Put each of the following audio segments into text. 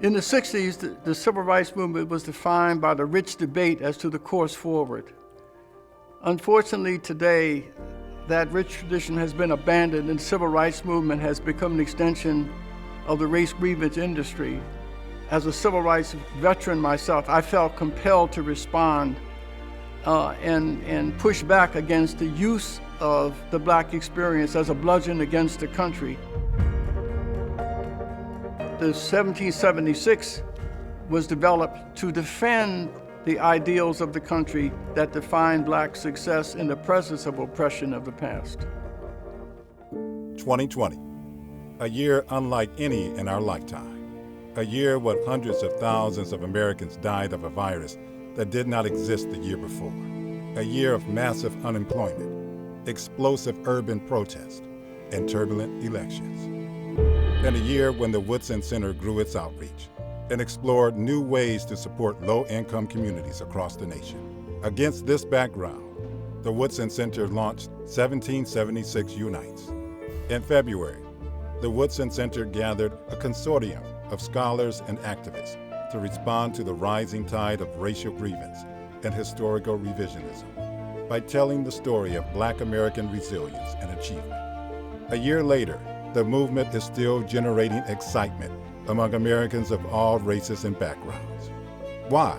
In the 60s, the civil rights movement was defined by the rich debate as to the course forward. Unfortunately, today, that rich tradition has been abandoned and the civil rights movement has become an extension of the race grievance industry. As a civil rights veteran myself, I felt compelled to respond and push back against the use of the Black experience as a bludgeon against the country. The 1776 was developed to defend the ideals of the country that defined Black success in the presence of oppression of the past. 2020, a year unlike any in our lifetime. A year when hundreds of thousands of Americans died of a virus that did not exist the year before. A year of massive unemployment, explosive urban protest, and turbulent elections. And a year when the Woodson Center grew its outreach and explored new ways to support low-income communities across the nation. Against this background, the Woodson Center launched 1776 Unites. In February, the Woodson Center gathered a consortium of scholars and activists to respond to the rising tide of racial grievance and historical revisionism by telling the story of Black American resilience and achievement. A year later, the movement is still generating excitement among Americans of all races and backgrounds. Why?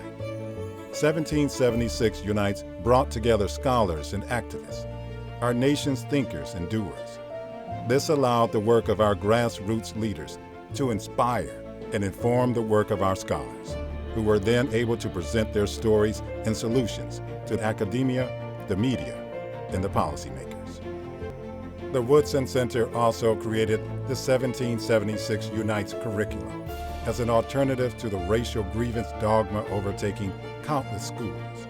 1776 Unites brought together scholars and activists, our nation's thinkers and doers. This allowed the work of our grassroots leaders to inspire and inform the work of our scholars, who were then able to present their stories and solutions to academia, the media, and the policymakers. The Woodson Center also created the 1776 Unites curriculum as an alternative to the racial grievance dogma overtaking countless schools.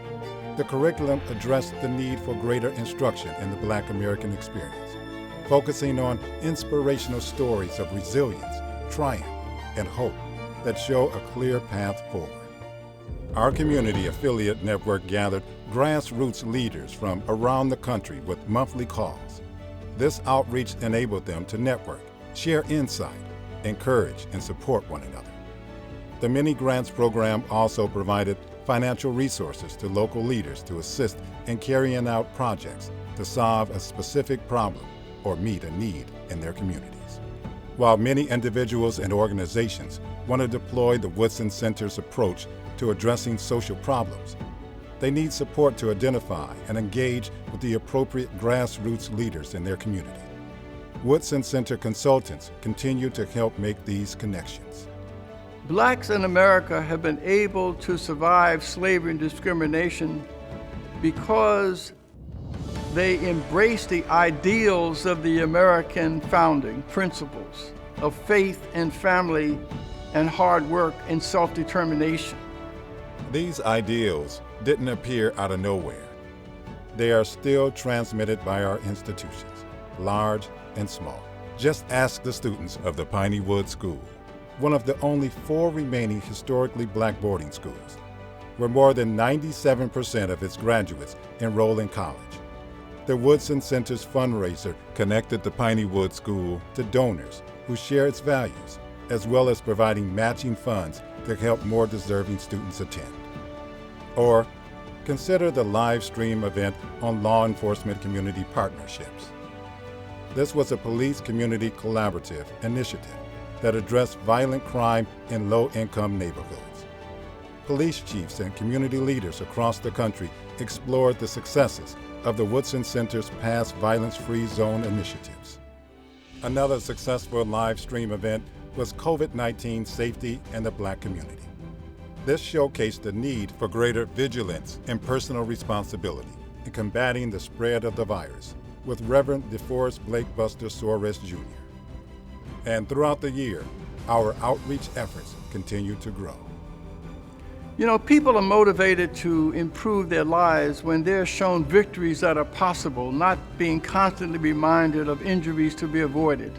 The curriculum addressed the need for greater instruction in the Black American experience, focusing on inspirational stories of resilience, triumph, and hope that show a clear path forward. Our community affiliate network gathered grassroots leaders from around the country with monthly calls. This outreach enabled them to network, share insight, encourage, and support one another. The Mini Grants program also provided financial resources to local leaders to assist in carrying out projects to solve a specific problem or meet a need in their communities. While many individuals and organizations want to deploy the Woodson Center's approach to addressing social problems, they need support to identify and engage with the appropriate grassroots leaders in their community. Woodson Center consultants continue to help make these connections. Blacks in America have been able to survive slavery and discrimination because they embrace the ideals of the American founding principles of faith and family and hard work and self-determination. These ideals didn't appear out of nowhere. They are still transmitted by our institutions, large and small. Just ask the students of the Piney Woods School, one of the only 4 remaining historically Black boarding schools, where more than 97% of its graduates enroll in college. The Woodson Center's fundraiser connected the Piney Woods School to donors who share its values, as well as providing matching funds to help more deserving students attend. Or consider the live stream event on law enforcement community partnerships. This was a police community collaborative initiative that addressed violent crime in low-income neighborhoods. Police chiefs and community leaders across the country explored the successes of the Woodson Center's past violence-free zone initiatives. Another successful live stream event was COVID-19 safety in the Black community. This showcased the need for greater vigilance and personal responsibility in combating the spread of the virus with Reverend DeForest Blake Buster Soares Jr. And throughout the year, our outreach efforts continue to grow. You know, people are motivated to improve their lives when they're shown victories that are possible, not being constantly reminded of injuries to be avoided.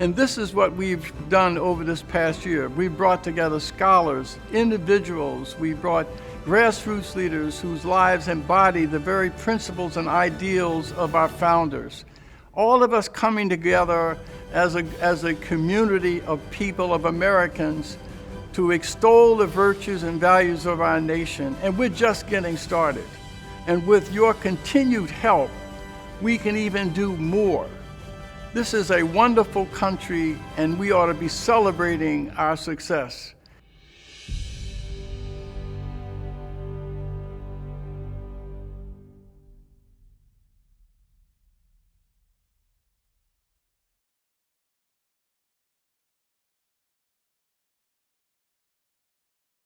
And this is what we've done over this past year. We brought together scholars, individuals, we brought grassroots leaders whose lives embody the very principles and ideals of our founders. All of us coming together as a community of people, of Americans, to extol the virtues and values of our nation, and we're just getting started. And with your continued help, we can even do more. This is a wonderful country, and we ought to be celebrating our success.